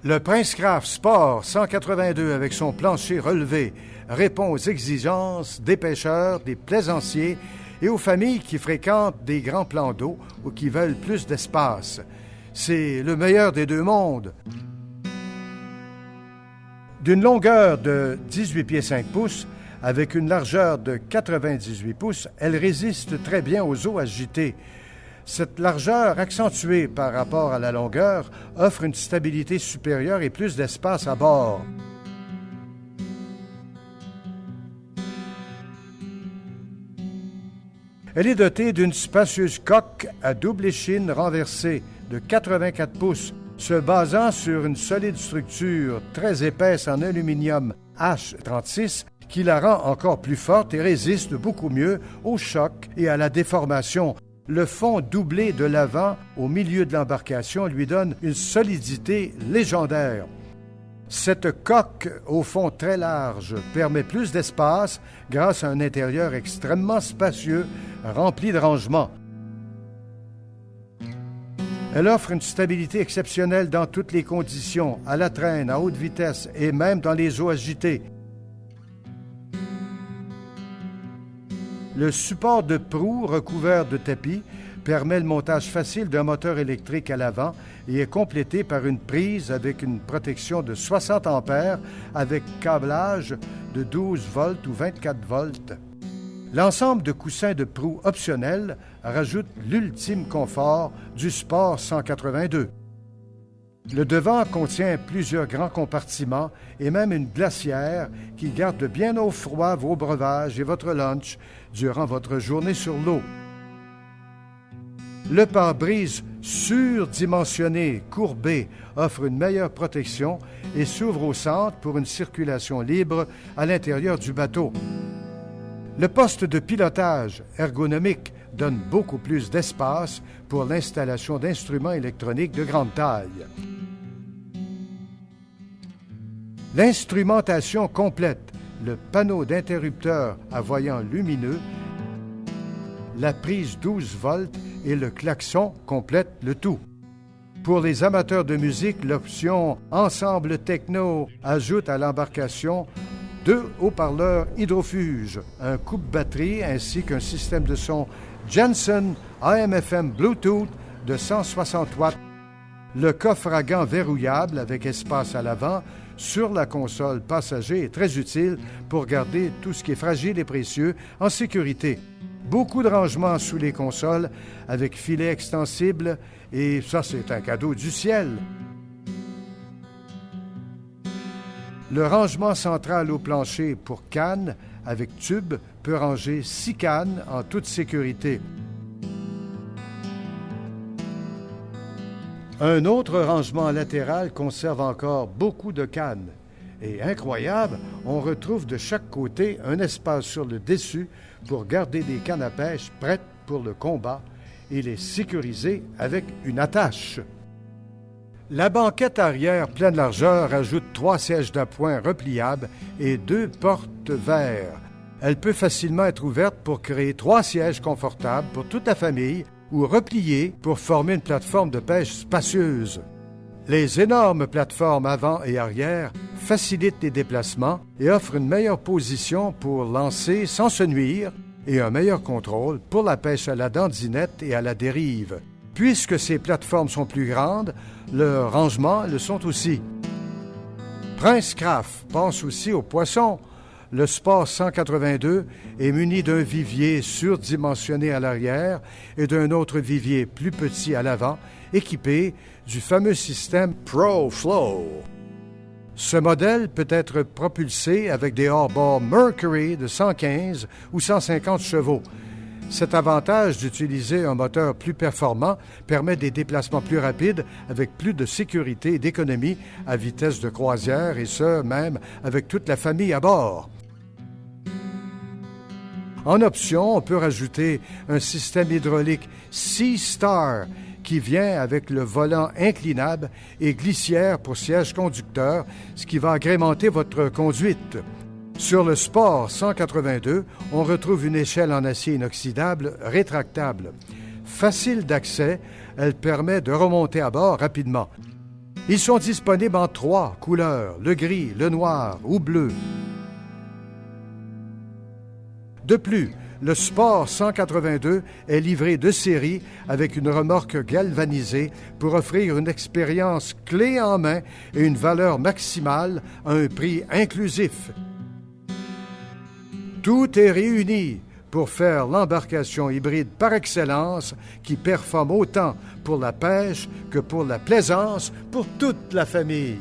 Le Princecraft Sport 182 avec son plancher relevé répond aux exigences des pêcheurs, des plaisanciers et aux familles qui fréquentent des grands plans d'eau ou qui veulent plus d'espace. C'est le meilleur des deux mondes. D'une longueur de 18 pieds 5 pouces, avec une largeur de 98 pouces, elle résiste très bien aux eaux agitées. Cette largeur, accentuée par rapport à la longueur, offre une stabilité supérieure et plus d'espace à bord. Elle est dotée d'une spacieuse coque à double échine renversée de 84 pouces, se basant sur une solide structure très épaisse en aluminium H36 qui la rend encore plus forte et résiste beaucoup mieux aux chocs et à la déformation. Le fond doublé de l'avant au milieu de l'embarcation lui donne une solidité légendaire. Cette coque au fond très large permet plus d'espace grâce à un intérieur extrêmement spacieux, rempli de rangements. Elle offre une stabilité exceptionnelle dans toutes les conditions, à la traîne, à haute vitesse et même dans les eaux agitées. Le support de proue recouvert de tapis permet le montage facile d'un moteur électrique à l'avant et est complété par une prise avec une protection de 60 ampères avec câblage de 12 volts ou 24 volts. L'ensemble de coussins de proue optionnels rajoute l'ultime confort du Sport 182. Le devant contient plusieurs grands compartiments et même une glacière qui garde bien au froid vos breuvages et votre lunch durant votre journée sur l'eau. Le pare-brise surdimensionné, courbé, offre une meilleure protection et s'ouvre au centre pour une circulation libre à l'intérieur du bateau. Le poste de pilotage ergonomique donne beaucoup plus d'espace pour l'installation d'instruments électroniques de grande taille. L'instrumentation complète, le panneau d'interrupteur à voyant lumineux, la prise 12 volts et le klaxon complètent le tout. Pour les amateurs de musique, l'option Ensemble Techno ajoute à l'embarcation 2 haut-parleurs hydrofuges, un coupe-batterie ainsi qu'un système de son Jensen AM/FM Bluetooth de 160 watts. Le coffre à gants verrouillable avec espace à l'avant sur la console passager est très utile pour garder tout ce qui est fragile et précieux en sécurité. Beaucoup de rangements sous les consoles avec filets extensibles et ça, c'est un cadeau du ciel. Le rangement central au plancher pour cannes avec tube peut ranger 6 cannes en toute sécurité. Un autre rangement latéral conserve encore beaucoup de cannes. Et incroyable, on retrouve de chaque côté un espace sur le dessus pour garder des cannes à pêche prêtes pour le combat et les sécuriser avec une attache. La banquette arrière pleine largeur ajoute 3 sièges d'appoint repliables et 2 portes verres. Elle peut facilement être ouverte pour créer 3 sièges confortables pour toute la famille ou repliés pour former une plateforme de pêche spacieuse. Les énormes plateformes avant et arrière facilitent les déplacements et offrent une meilleure position pour lancer sans se nuire et un meilleur contrôle pour la pêche à la dandinette et à la dérive. Puisque ces plateformes sont plus grandes, leurs rangements le sont aussi. Princecraft pense aussi aux poissons. Le Sport 182 est muni d'un vivier surdimensionné à l'arrière et d'un autre vivier plus petit à l'avant, équipé du fameux système ProFlow. Ce modèle peut être propulsé avec des hors-bords Mercury de 115 ou 150 chevaux. Cet avantage d'utiliser un moteur plus performant permet des déplacements plus rapides avec plus de sécurité et d'économie à vitesse de croisière et ce, même avec toute la famille à bord. En option, on peut rajouter un système hydraulique Sea-Star qui vient avec le volant inclinable et glissière pour siège conducteur, ce qui va agrémenter votre conduite. Sur le Sport 182, on retrouve une échelle en acier inoxydable rétractable. Facile d'accès, elle permet de remonter à bord rapidement. Ils sont disponibles en 3 couleurs, le gris, le noir ou bleu. De plus, le Sport 182 est livré de série avec une remorque galvanisée pour offrir une expérience clé en main et une valeur maximale à un prix inclusif. Tout est réuni pour faire l'embarcation hybride par excellence qui performe autant pour la pêche que pour la plaisance pour toute la famille.